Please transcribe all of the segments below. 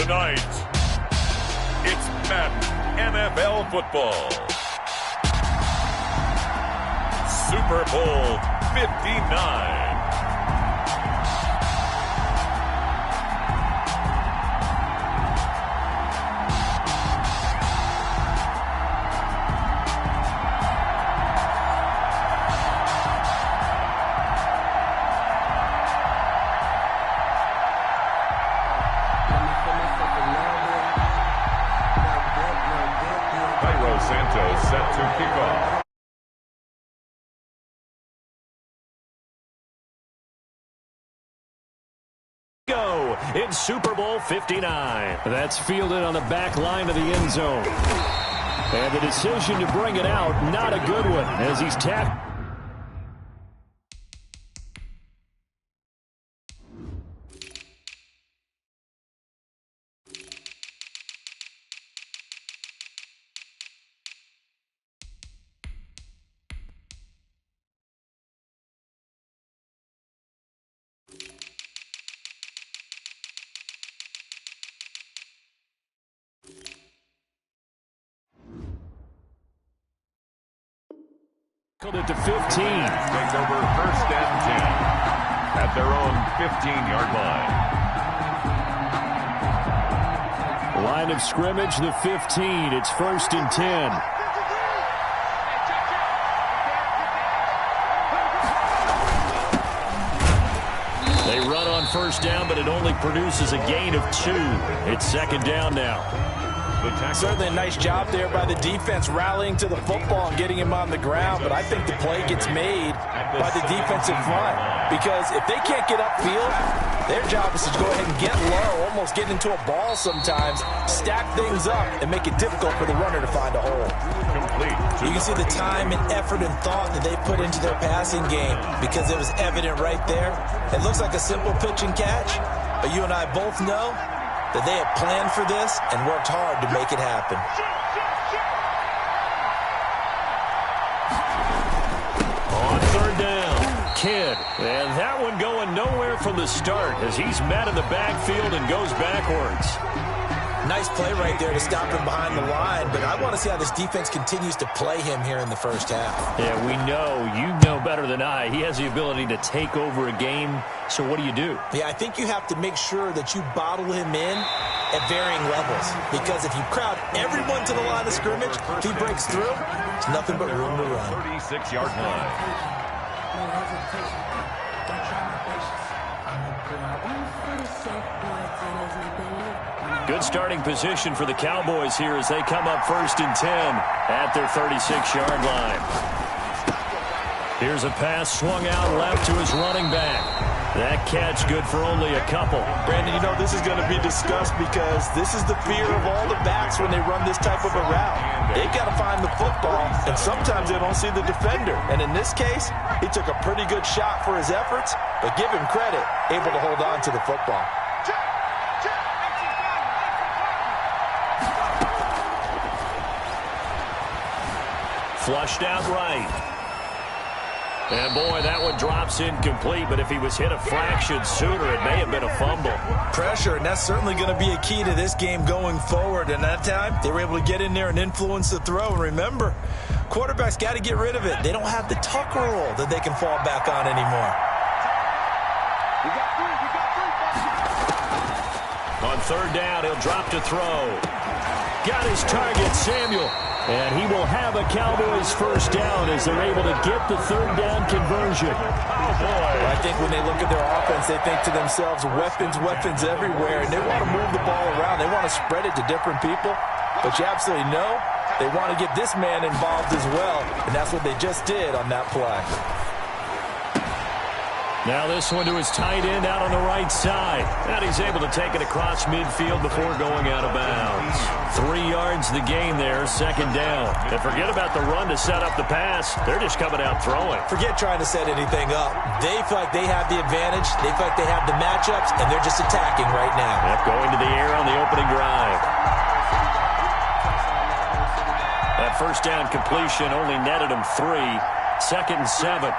Tonight, it's Madden NFL football. Super Bowl 59. Santos set to kick off. Go in Super Bowl 59. That's fielded on the back line of the end zone. And the decision to bring it out, not a good one, as he's tackled. It to 15. Takes over first and 10 at their own 15-yard line. Line of scrimmage, the 15. It's first and 10. They run on first down, but it only produces a gain of 2. It's second down now. Certainly a nice job there by the defense rallying to the football and getting him on the ground, but I think the play gets made by the defensive front because if they can't get upfield, their job is to go ahead and get low, almost get into a ball sometimes, stack things up, and make it difficult for the runner to find a hole. You can see the time and effort and thought that they put into their passing game because it was evident right there. It looks like a simple pitch and catch, but you and I both know that they had planned for this and worked hard to make it happen. On third down, Kidd. And that one going nowhere from the start as he's met in the backfield and goes backwards. Nice play right there to stop him behind the line, but I want to see how this defense continues to play him here in the first half. Yeah, we know. You know better than I. He has the ability to take over a game, so what do you do? Yeah, I think you have to make sure that you bottle him in at varying levels, because if you crowd everyone to the line of scrimmage, if he breaks through, it's nothing but room to run. 36-yard line. Good starting position for the Cowboys here as they come up first and 10 at their 36-yard line. Here's a pass swung out left to his running back. That catch good for only a couple. Brandon, you know this is going to be discussed because this is the fear of all the backs when they run this type of a route. They've got to find the football, and sometimes they don't see the defender. And in this case, he took a pretty good shot for his efforts, but give him credit, able to hold on to the football. Flushed out right. And boy, that one drops incomplete, but if he was hit a fraction sooner, it may have been a fumble. Pressure, and that's certainly going to be a key to this game going forward. And that time, they were able to get in there and influence the throw. And remember, quarterbacks got to get rid of it. They don't have the tuck roll that they can fall back on anymore. On third down, he'll drop to throw. Got his target, Samuel. And he will have a Cowboys first down as they're able to get the third down conversion. Oh, boy. I think when they look at their offense, they think to themselves, weapons, weapons everywhere. And they want to move the ball around. They want to spread it to different people. But you absolutely know they want to get this man involved as well. And that's what they just did on that play. Now this one to his tight end out on the right side. And he's able to take it across midfield before going out of bounds. 3 yards the gain there, second down. And forget about the run to set up the pass. They're just coming out throwing. Forget trying to set anything up. They feel like they have the advantage. They feel like they have the matchups, and they're just attacking right now. Yep, going to the air on the opening drive. That first down completion only netted him 3. Second and 7.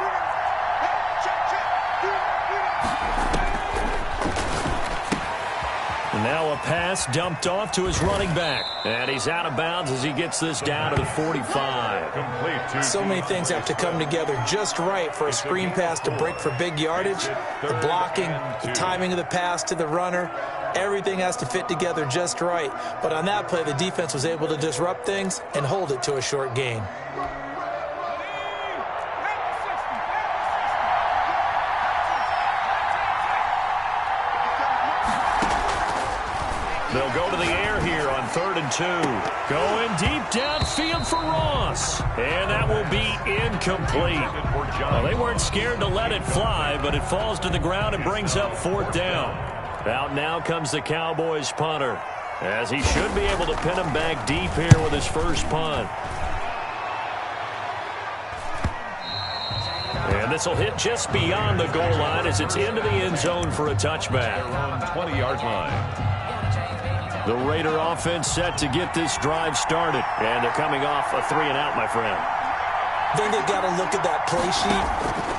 Now a pass dumped off to his running back. And he's out of bounds as he gets this down to the 45. So many things have to come together just right for a screen pass to break for big yardage. The blocking, the timing of the pass to the runner, everything has to fit together just right. But on that play, the defense was able to disrupt things and hold it to a short gain. They'll go to the air here on 3rd and 2. Going deep downfield for Ross. And that will be incomplete. Well, they weren't scared to let it fly, but it falls to the ground and brings up 4th down. Out now comes the Cowboys punter, as he should be able to pin him back deep here with his first punt. And this will hit just beyond the goal line as it's into the end zone for a touchback. On 20-yard line. The Raider offense set to get this drive started. And they're coming off a 3-and-out, my friend. I think they've got to look at that play sheet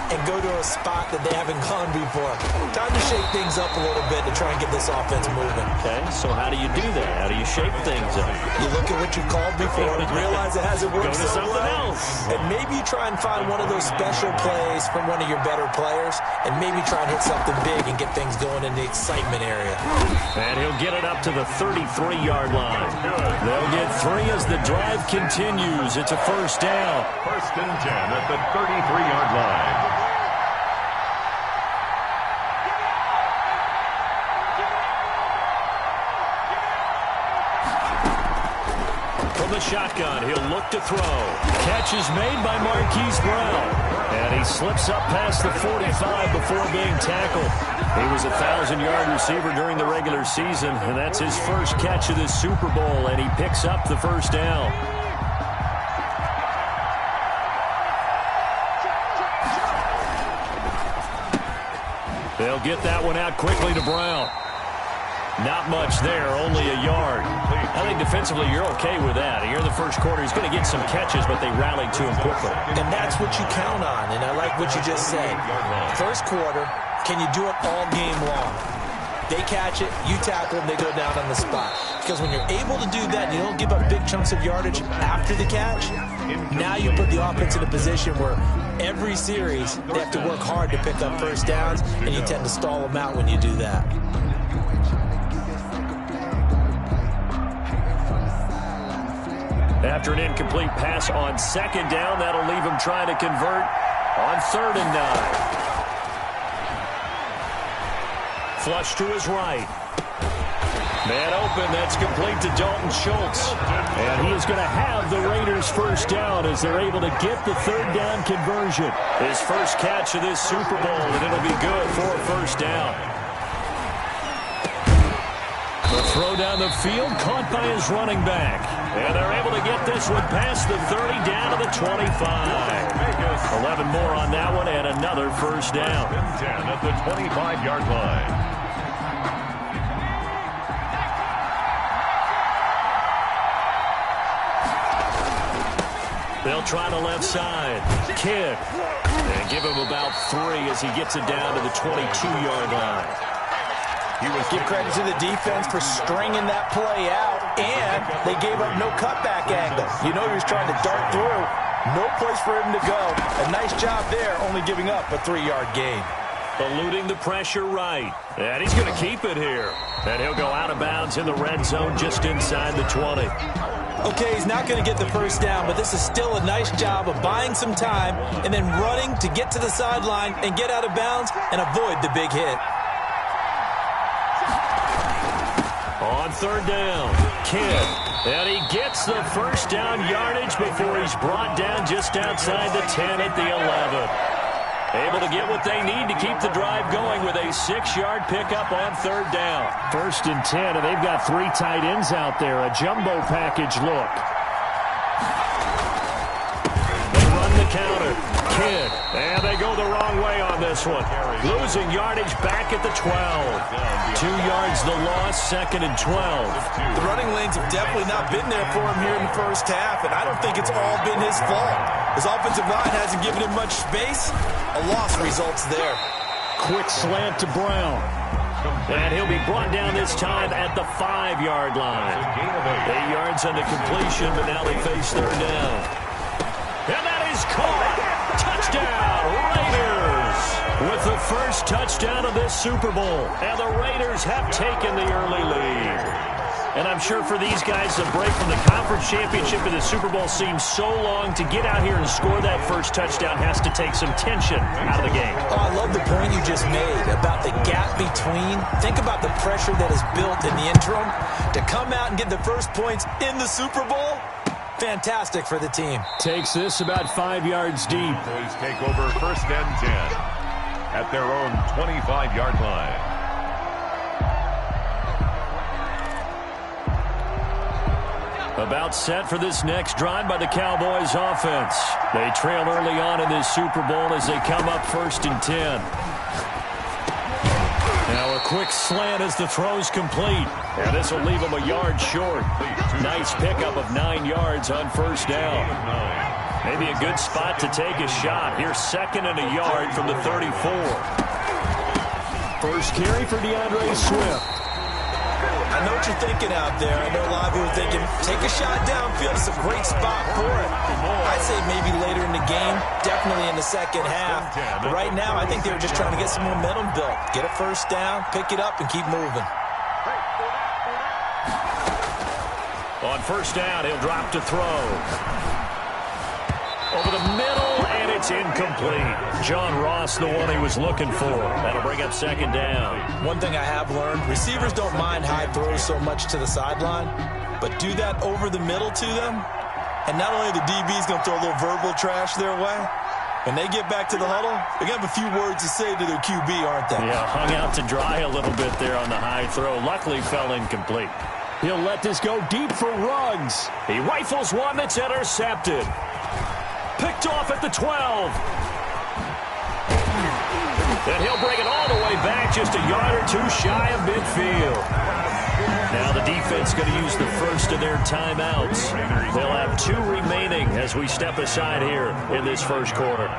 and go to a spot that they haven't gone before. Time to shake things up a little bit to try and get this offense moving. Okay, so how do you do that? How do you shake things up? You look at what you called before and realize it hasn't worked Go to so something well. else. And maybe try and find one of those special plays from one of your better players and maybe try and hit something big and get things going in the excitement area. And he'll get it up to the 33-yard line. They'll get 3 as the drive continues. It's a first down. 1st and 10 at the 33-yard line. From the shotgun, he'll look to throw. Catch is made by Marquise Brown. And he slips up past the 45 before being tackled. He was a 1,000-yard receiver during the regular season, and that's his first catch of this Super Bowl, and he picks up the first down. They'll get that one out quickly to Brown. Not much there, only a yard. I think defensively you're okay with that. Here in the first quarter, he's going to get some catches, but they rallied to him quickly. And that's what you count on, and I like what you just said. First quarter, can you do it all game long? They catch it, you tackle them, they go down on the spot. Because when you're able to do that, you don't give up big chunks of yardage after the catch, now you put the offense in a position where every series they have to work hard to pick up first downs, and you tend to stall them out when you do that. After an incomplete pass on 2nd down, that'll leave him trying to convert on 3rd and 9. Flush to his right. Man open, that's complete to Dalton Schultz. And he is going to have the Raiders first down as they're able to get the 3rd down conversion. His first catch of this Super Bowl, and it'll be good for a first down. The throw down the field, caught by his running back. And they're able to get this one past the 30, down to the 25. 11 more on that one, and another first down. 10 at the 25-yard line. They'll try the left side. Kidd. And give him about 3 as he gets it down to the 22-yard line. Give credit to the defense for stringing that play out, and they gave up no cutback angle. You know he was trying to dart through. No place for him to go. A nice job there, only giving up a 3-yard gain. Eluding the pressure right. And he's going to keep it here. And he'll go out of bounds in the red zone just inside the 20. Okay, he's not going to get the first down, but this is still a nice job of buying some time and then running to get to the sideline and get out of bounds and avoid the big hit. On 3rd down, Kidd. And he gets the first down yardage before he's brought down just outside the 10 at the 11. Able to get what they need to keep the drive going with a 6-yard pickup on 3rd down. 1st and 10, and they've got 3 tight ends out there. A jumbo package look. They run the counter. Kidd. And they go the wrong way on this one. Losing yardage back at the 12. 2 yards the loss, 2nd and 12. The running lanes have definitely not been there for him here in the first half, and I don't think it's all been his fault. His offensive line hasn't given him much space. A loss results there. Quick slant to Brown. And he'll be brought down this time at the 5-yard line. 8 yards on the completion, but now they face third down. And that is caught. Touchdown, Raiders. With the first touchdown of this Super Bowl. And the Raiders have taken the early lead. And I'm sure for these guys, the break from the conference championship to the Super Bowl seems so long. To get out here and score that first touchdown has to take some tension out of the game. Oh, I love the point you just made about the gap between. Think about the pressure that is built in the interim. To come out and get the first points in the Super Bowl, fantastic for the team. Takes this about 5 yards deep. Boys take over first and 10 at their own 25-yard line. About set for this next drive by the Cowboys offense. They trail early on in this Super Bowl as they come up first and 10. Now a quick slant as the throw's complete. And this will leave them a yard short. Nice pickup of 9 yards on first down. Maybe a good spot to take a shot. Here's second and a yard from the 34. First carry for DeAndre Swift. I know what you're thinking out there. I know a lot of people are thinking, take a shot downfield. It's a great spot for it. I'd say maybe later in the game, definitely in the second half. But right now, I think they were just trying to get some momentum built. Get a first down, pick it up, and keep moving. On first down, he'll drop to throw. Over the middle, and it's incomplete. John Ross, the one he was looking for. That'll bring up second down. One thing I have learned, receivers don't mind high throws so much to the sideline, but do that over the middle to them, and not only the DB's going to throw a little verbal trash their way, when they get back to the huddle, they're going to have a few words to say to their QB, aren't they? Yeah, hung out to dry a little bit there on the high throw. Luckily, fell incomplete. He'll let this go deep for Ruggs. He rifles one that's intercepted. Picked off at the 12. And he'll bring it all the way back, just a yard or two shy of midfield. Now the defense going to use the first of their timeouts. They'll have 2 remaining as we step aside here in this first quarter.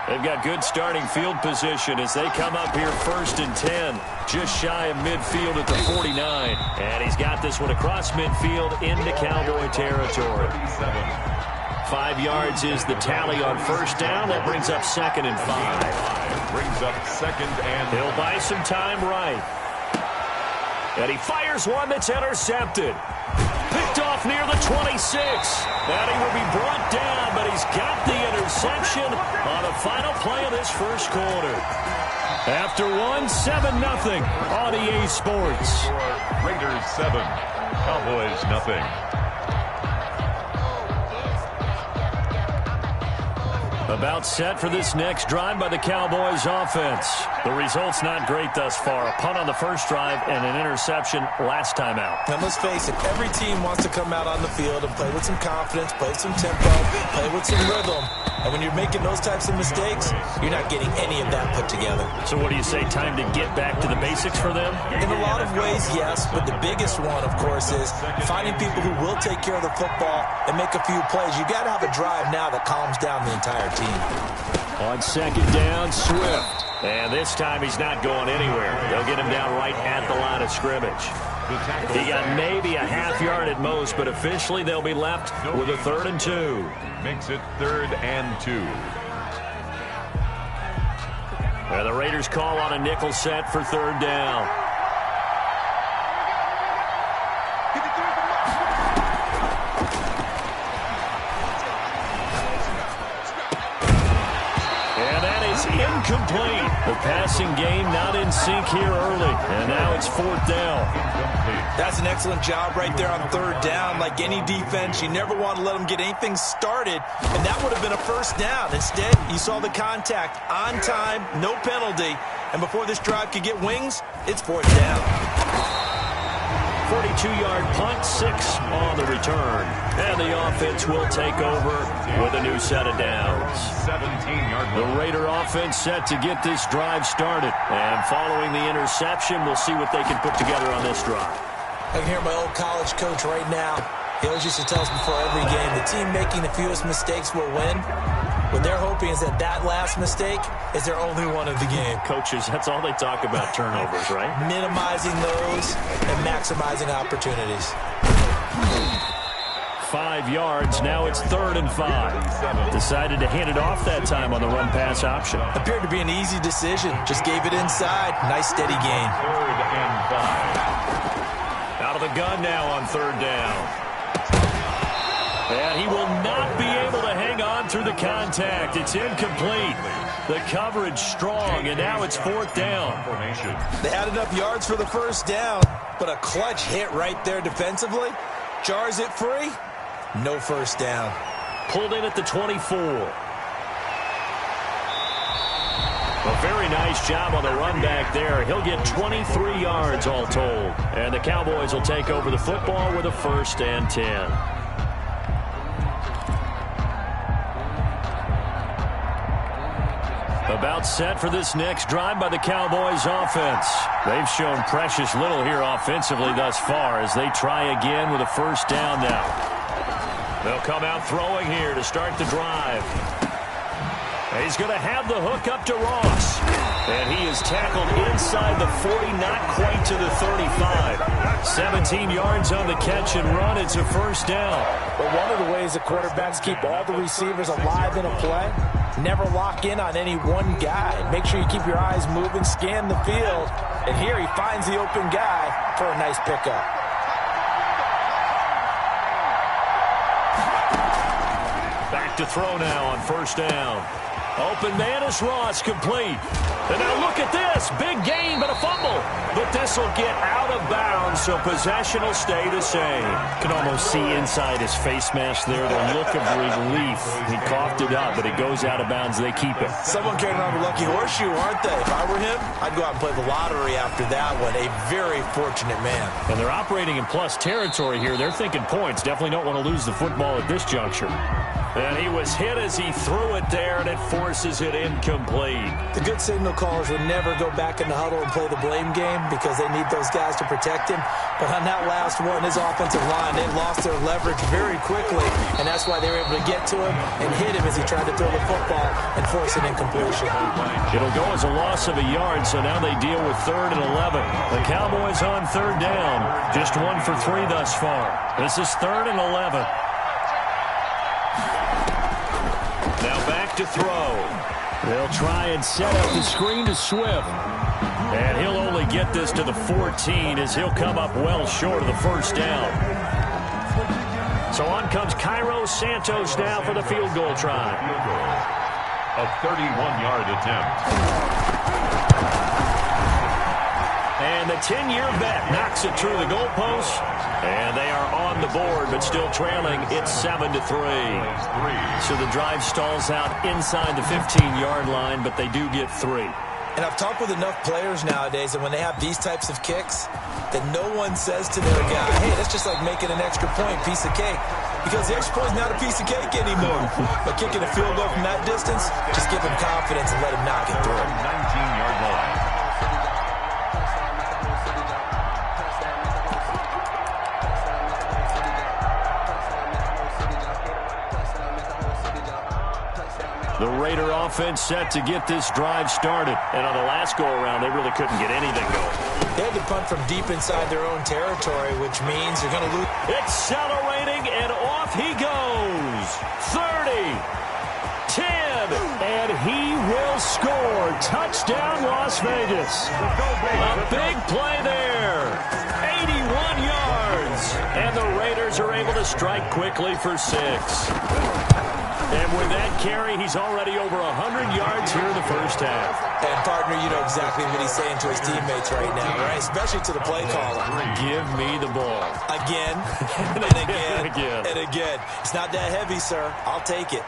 They've got good starting field position as they come up here first and 10, just shy of midfield at the 49. And he's got this one across midfield into Cowboy territory. 5 yards is the tally on first down. That brings up second and 5. Brings up second and... He'll buy some time right. And he fires one that's intercepted. Picked off near the 26. And he will be brought down, but he's got the interception on the final play of this first quarter. After one, 7-0 on EA Sports. Raiders 7, Cowboys nothing. About set for this next drive by the Cowboys offense. The result's not great thus far. A punt on the first drive and an interception last time out. And let's face it, every team wants to come out on the field and play with some confidence, play with some tempo, play with some rhythm. And when you're making those types of mistakes, you're not getting any of that put together. So what do you say, time to get back to the basics for them? In a lot of ways, yes, but the biggest one, of course, is finding people who will take care of the football and make a few plays. You got to have a drive now that calms down the entire team. On second down, Swift. And this time he's not going anywhere. They'll get him down right at the line of scrimmage. He got maybe a half yard at most, but officially they'll be left with a 3rd and 2. Makes it 3rd and 2. And the Raiders call on a nickel set for 3rd down. Incomplete. The passing game not in sync here early. And now it's 4th down. That's an excellent job right there on 3rd down. Like any defense, you never want to let them get anything started. And that would have been a first down. Instead, you saw the contact on time, no penalty. And before this drive could get wings, it's 4th down. 42-yard punt, 6 on the return. And the offense will take over with a new set of downs. 17-yard. The Raider offense set to get this drive started. And following the interception, we'll see what they can put together on this drive. I can hear my old college coach right now. He always used to tell us before every game, the team making the fewest mistakes will win. What they're hoping is that that last mistake is their only one of the game. Coaches, that's all they talk about, turnovers, right? Minimizing those and maximizing opportunities. 5 yards. Now it's 3rd and 5. Decided to hand it off that time on the run-pass option. Appeared to be an easy decision. Just gave it inside. Nice steady gain. 3rd and 5. Out of the gun now on 3rd down. And he will not be able to hang on through the contact. It's incomplete. The coverage strong, and now it's 4th down. They had enough yards for the first down, but a clutch hit right there defensively. Jars it free. No first down. Pulled in at the 24. A very nice job on the run back there. He'll get 23 yards all told. And the Cowboys will take over the football with a 1st and 10. About set for this next drive by the Cowboys offense. They've shown precious little here offensively thus far as they try again with a 1st down now. They'll come out throwing here to start the drive. He's going to have the hook up to Ross. And he is tackled inside the 40, not quite to the 35. 17 yards on the catch and run. It's a 1st down. But one of the ways the quarterbacks keep all the receivers alive in a play, never lock in on any one guy. Make sure you keep your eyes moving, scan the field. And here he finds the open guy for a nice pickup. Back to throw now on 1st down. Open man is Ross, complete. And now look at this. Big gain, but a fumble. But this will get out of bounds, so possession will stay the same. Can almost see inside his face mask there the look of relief. He coughed it up, but it goes out of bounds. They keep it. Someone carrying around a lucky horseshoe, aren't they? If I were him, I'd go out and play the lottery after that one. A very fortunate man. And they're operating in plus territory here. They're thinking points. Definitely don't want to lose the football at this juncture. And he was hit as he threw it there, and it forces it incomplete. The good signal callers would never go back in the huddle and play the blame game because they need those guys to protect him. But on that last one, his offensive line, they lost their leverage very quickly, and that's why they were able to get to him and hit him as he tried to throw the football and force an incompletion. It'll go as a loss of a yard, so now they deal with 3rd and 11. The Cowboys on 3rd down, just 1 for 3 thus far. This is 3rd and 11. Now back to throw. They'll try and set up the screen to Swift. And he'll only get this to the 14 as he'll come up well short of the 1st down. So on comes Cairo Santos now for the field goal try. A 31-yard attempt. And the 10-year vet knocks it through the goalpost. And they are on the board, but still trailing. It's 7-3. So the drive stalls out inside the 15-yard line, but they do get 3. And I've talked with enough players nowadays that when they have these types of kicks, that no one says to their guy, hey, that's just like making an extra point, piece of cake. Because the extra point is not a piece of cake anymore. But kicking a field goal from that distance, just give him confidence and let him knock it through. 19-yard line. The Raider offense set to get this drive started. And on the last go-around, they really couldn't get anything going. They had to punt from deep inside their own territory, which means they're going to lose. Accelerating, and off he goes. 30, 10, and he will score. Touchdown, Las Vegas. A big play there. 81 yards. And the Raiders are able to strike quickly for 6. And with that carry, he's already over 100 yards here in the first half. And, partner, you know exactly what he's saying to his teammates right now, right? Especially to the play caller. Give me the ball. Again, and again, and again. It's not that heavy, sir. I'll take it.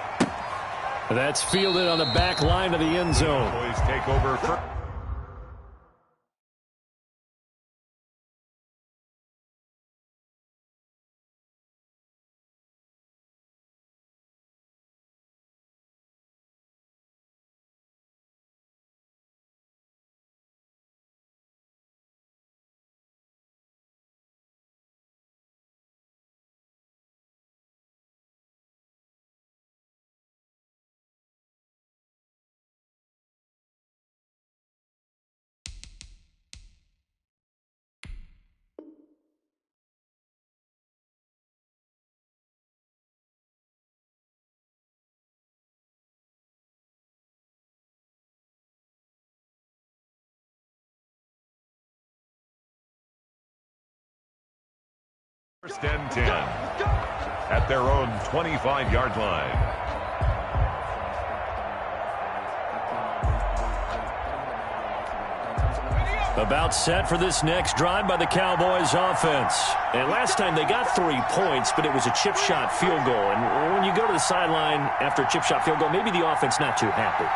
That's fielded on the back line of the end zone. Boys take over. First and 10 at their own 25-yard line. About set for this next drive by the Cowboys offense. And last time they got 3 points, but it was a chip shot field goal. And when you go to the sideline after a chip shot field goal, maybe the offense not too happy.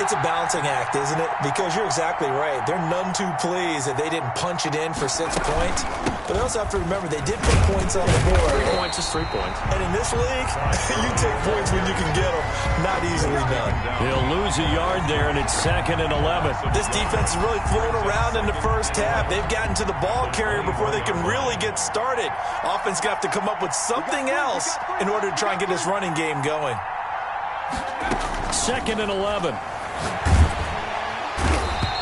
It's a balancing act, isn't it? Because you're exactly right. They're none too pleased that they didn't punch it in for 6 points. But they also have to remember they did put points on the board. 3 points is 3 points. And in this league, you take points when you can get them. Not easily done. He'll lose a yard there, and it's 2nd and 11. This defense is really flown around in the first half. They've gotten to the ball carrier before they can really get started. Offense got to come up with something else in order to try and get this running game going. 2nd and 11.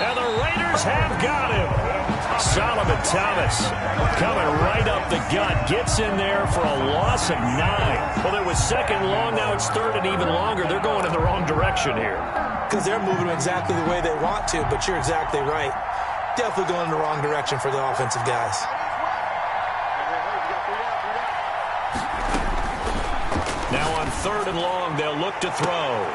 And the Raiders have got him. Solomon Thomas coming right up the gut. Gets in there for a loss of 9. Well, it was 2nd long. Now it's 3rd and even longer. They're going in the wrong direction here. Because they're moving exactly the way they want to, but you're exactly right. Definitely going in the wrong direction for the offensive guys. Now on 3rd and long, they'll look to throw.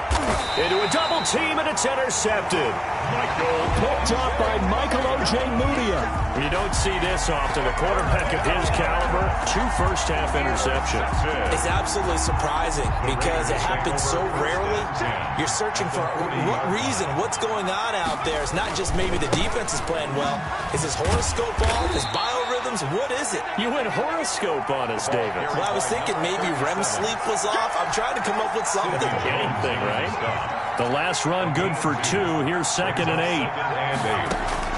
Into a double team, and it's intercepted. Picked up by Michael O.J. Mudia. You don't see this often. A quarterback of his caliber, 2 first-half interceptions. It's absolutely surprising because it happens so rarely. You're searching for what reason, what's going on out there. It's not just maybe the defense is playing well. Is his horoscope off? His biorhythms? What is it? You went horoscope on us, David. Well, I was thinking maybe REM sleep was off. I'm trying to come up with something. Anything, right? The last run good for 2. Here's 2nd and 8.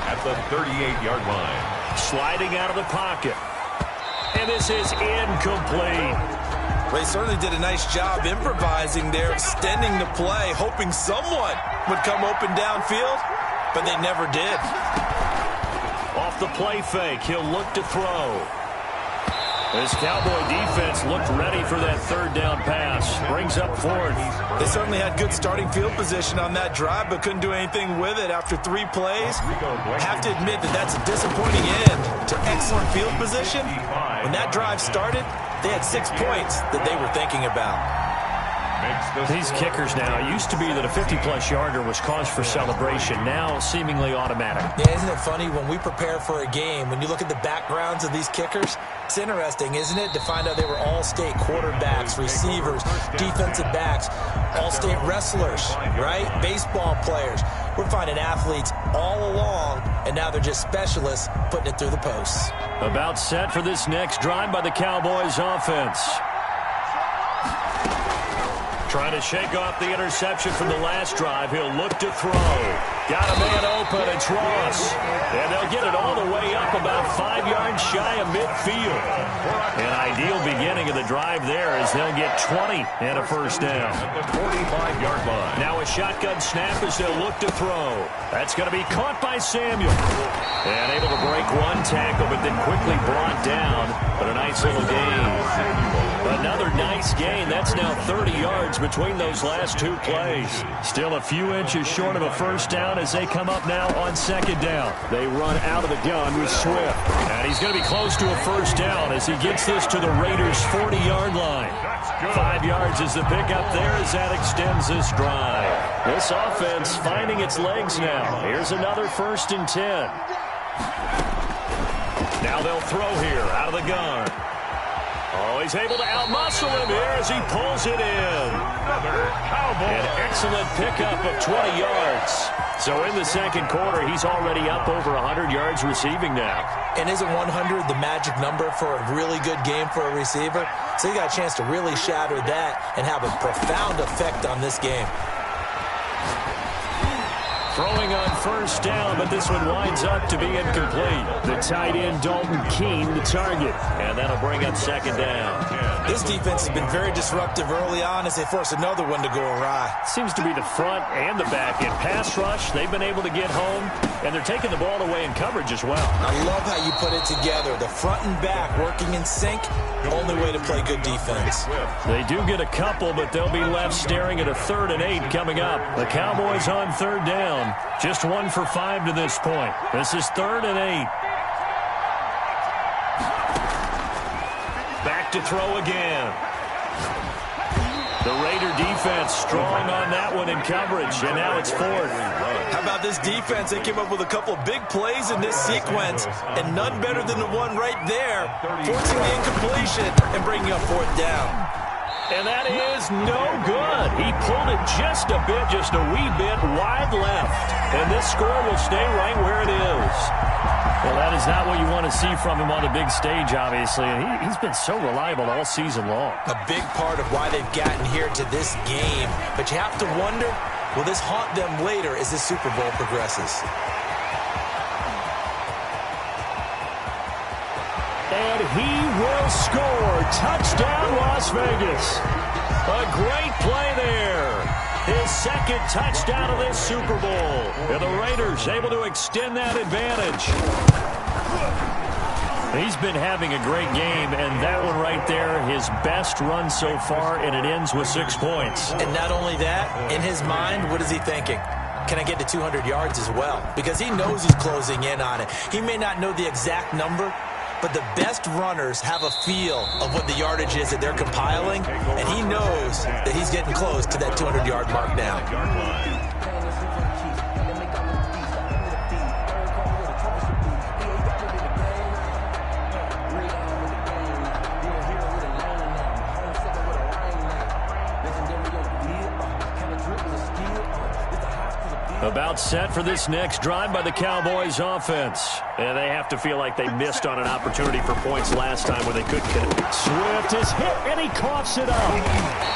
At the 38-yard line. Sliding out of the pocket. And this is incomplete. They certainly did a nice job improvising there, extending the play, hoping someone would come open downfield, but they never did. Off the play fake, he'll look to throw. This Cowboy defense looked ready for that 3rd down pass. Brings up 4th. They certainly had good starting field position on that drive, but couldn't do anything with it after 3 plays. I have to admit that that's a disappointing end to excellent field position. When that drive started, they had 6 points that they were thinking about. These kickers now, it used to be that a 50-plus yarder was cause for celebration. Now, seemingly automatic. Yeah, isn't it funny when we prepare for a game, when you look at the backgrounds of these kickers, it's interesting, isn't it, to find out they were all-state quarterbacks, receivers, defensive backs, all-state wrestlers, right? Baseball players. We're finding athletes all along, and now they're just specialists putting it through the posts. About set for this next drive by the Cowboys offense. Trying to shake off the interception from the last drive. He'll look to throw. Got a man open. It's Ross. And they'll get it all the way up about 5 yards shy of midfield. An ideal beginning of the drive there as they'll get 20 and a first down. At the 45-yard line. Now a shotgun snap as they'll look to throw. That's going to be caught by Samuel. And able to break 1 tackle, but then quickly brought down. But a nice little gain. Another nice gain. That's now 30 yards between those last 2 plays. Still a few inches short of a first down as they come up now on 2nd down. They run out of the gun with Swift. And he's going to be close to a first down as he gets this to the Raiders' 40-yard line. 5 yards is the pickup there as that extends this drive. This offense finding its legs now. Here's another 1st and 10. Now they'll throw here out of the gun. Oh, he's able to outmuscle him here as he pulls it in. An excellent pickup of 20 yards. So in the 2nd quarter, he's already up over 100 yards receiving now. And isn't 100 the magic number for a really good game for a receiver? So he got a chance to really shatter that and have a profound effect on this game. Throwing on 1st down, but this one winds up to be incomplete. The tight end, Dalton Keene, the target. And that'll bring up 2nd down. This defense has been very disruptive early on as they force another one to go awry. Seems to be the front and the back end. Pass rush, they've been able to get home, and they're taking the ball away in coverage as well. I love how you put it together. The front and back working in sync, only way to play good defense. They do get a couple, but they'll be left staring at a 3rd and 8 coming up. The Cowboys on 3rd down. Just 1 for 5 to this point. This is 3rd and 8. back to throw again. The Raider defense strong on that one in coverage, and now it's fourth. How about this defense? They came up with a couple of big plays in this sequence, and none better than the one right there, forcing the incompletion and bringing up fourth down. And that is no good. He pulled it just a wee bit wide left. And this score will stay right where it is. Well, that is not what you want to see from him on the big stage, obviously. And he's been so reliable all season long. A big part of why they've gotten here to this game. But you have to wonder, will this haunt them later as the Super Bowl progresses? And he will score. Touchdown, Las Vegas. A great play there. His second touchdown of this Super Bowl. And the Raiders able to extend that advantage. He's been having a great game, and that one right there, his best run so far, and it ends with 6 points. And not only that, in his mind, what is he thinking? Can I get to 200 yards as well? Because he knows he's closing in on it. He may not know the exact number, but the best runners have a feel of what the yardage is that they're compiling, and he knows that he's getting close to that 200-yard mark now. About set for this next drive by the Cowboys offense. And they have to feel like they missed on an opportunity for points last time when they couldn't get it. Swift is hit, and he coughs it up.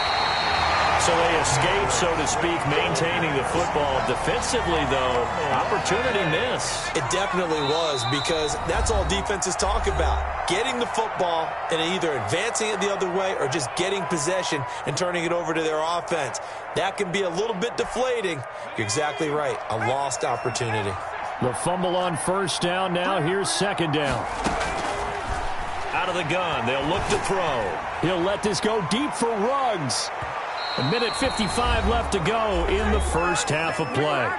So they escape, so to speak, maintaining the football. Defensively, though, opportunity miss. It definitely was, because that's all defenses talk about. Getting the football and either advancing it the other way or just getting possession and turning it over to their offense. That can be a little bit deflating. You're exactly right. A lost opportunity. The fumble on first down now. Here's second down. Out of the gun. They'll look to throw. He'll let this go deep for Ruggs. A minute 55 left to go in the first half of play.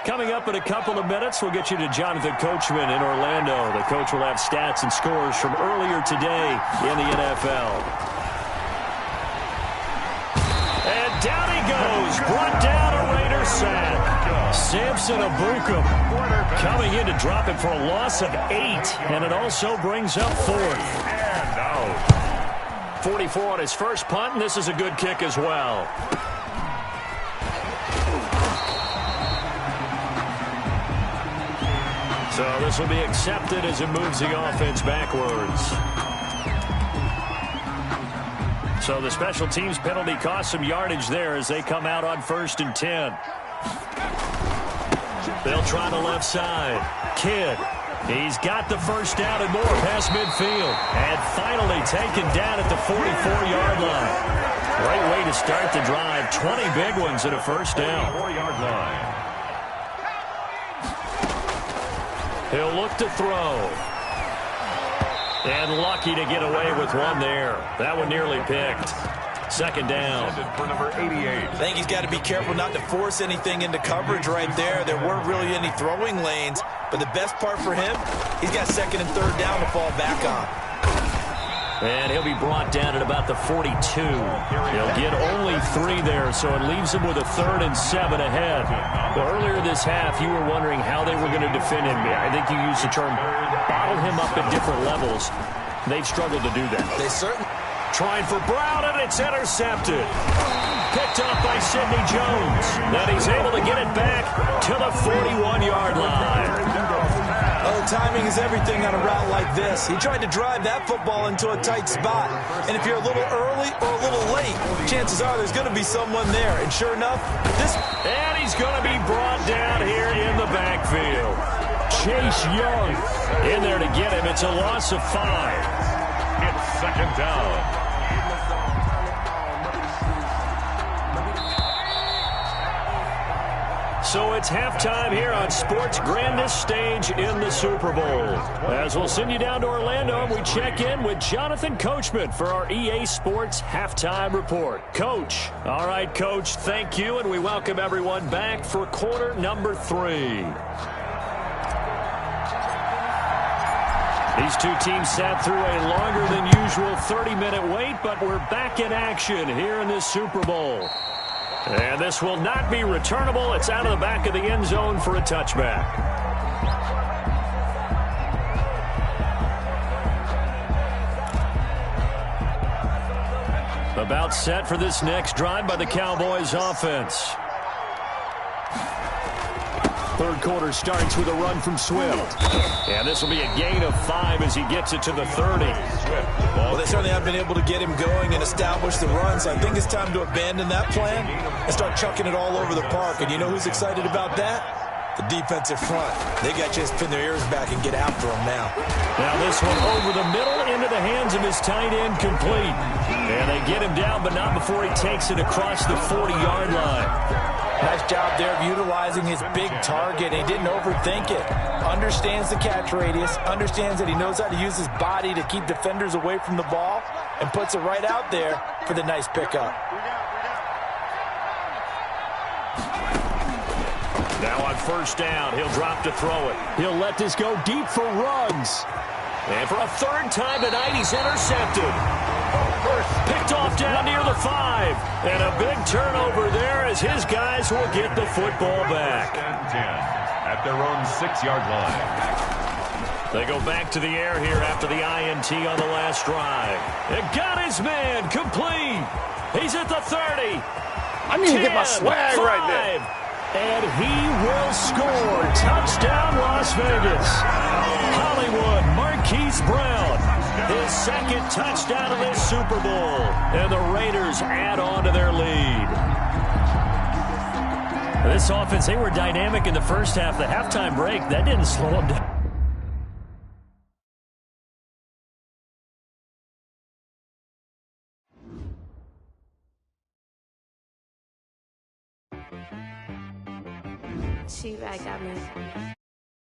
Coming up in a couple of minutes, we'll get you to Jonathan Coachman in Orlando. The coach will have stats and scores from earlier today in the NFL. And down he goes. Brought down a Raider sack. Samson Abukum coming in to drop it for a loss of 8. And it also brings up fourth. 44 on his first punt, and this is a good kick as well. So this will be accepted as it moves the offense backwards. So the special teams penalty cost some yardage there as they come out on 1st and 10. They'll try the left side. Kidd. He's got the first down and more past midfield. And finally taken down at the 44-yard line. Great way to start the drive. 20 big ones at a first down. 4-yard line. He'll look to throw. And lucky to get away with one there. That one nearly picked. Second down. For number 88. I think he's got to be careful not to force anything into coverage right there. There weren't really any throwing lanes. But the best part for him, he's got second and third down to fall back on. And he'll be brought down at about the 42. He'll get only 3 there, so it leaves him with a 3rd and 7 ahead. Well, earlier this half, you were wondering how they were going to defend him. I think you used the term bottle him up at different levels. They've struggled to do that. They certainly... Trying for Brown, and it's intercepted. Picked up by Sidney Jones. Then he's able to get it back to the 41-yard line. Oh, timing is everything on a route like this. He tried to drive that football into a tight spot. And if you're a little early or a little late, chances are there's going to be someone there. And sure enough, this... And he's going to be brought down here in the backfield. Chase Young in there to get him. It's a loss of 5. It's second down. So it's halftime here on sports' grandest stage in the Super Bowl. As we'll send you down to Orlando, and we check in with Jonathan Coachman for our EA Sports Halftime Report. Coach. All right, Coach, thank you, and we welcome everyone back for quarter number 3. These two teams sat through a longer than usual 30-minute wait, but we're back in action here in this Super Bowl. And this will not be returnable. It's out of the back of the end zone for a touchback. About set for this next drive by the Cowboys offense. Third quarter starts with a run from Swift. And this will be a gain of 5 as he gets it to the 30. Well, they certainly have been able to get him going and establish the run, so I think it's time to abandon that plan and start chucking it all over the park. And you know who's excited about that? The defensive front. They got to just pin their ears back and get after him now. Now this one over the middle into the hands of his tight end, complete. And they get him down, but not before he takes it across the 40-yard line. Nice job there of utilizing his big target. He didn't overthink it. Understands the catch radius. Understands that he knows how to use his body to keep defenders away from the ball. And puts it right out there for the nice pickup. Now on first down, he'll drop to throw it. He'll let this go deep for Ruggs. And for a third time tonight, he's intercepted. Picked off down near the 5. And a big turnover there as his guys will get the football back. 10 at their own 6-yard line. They go back to the air here after the INT on the last drive. It got his man complete. He's at the 30. I need to get my swag 5, right there. and he will score. Touchdown, Las Vegas. Hollywood Marquise Brown, his second touchdown of this Super Bowl. And the Raiders add on to their lead. This offense, they were dynamic in the first half. The halftime break, that didn't slow them down. She right got me.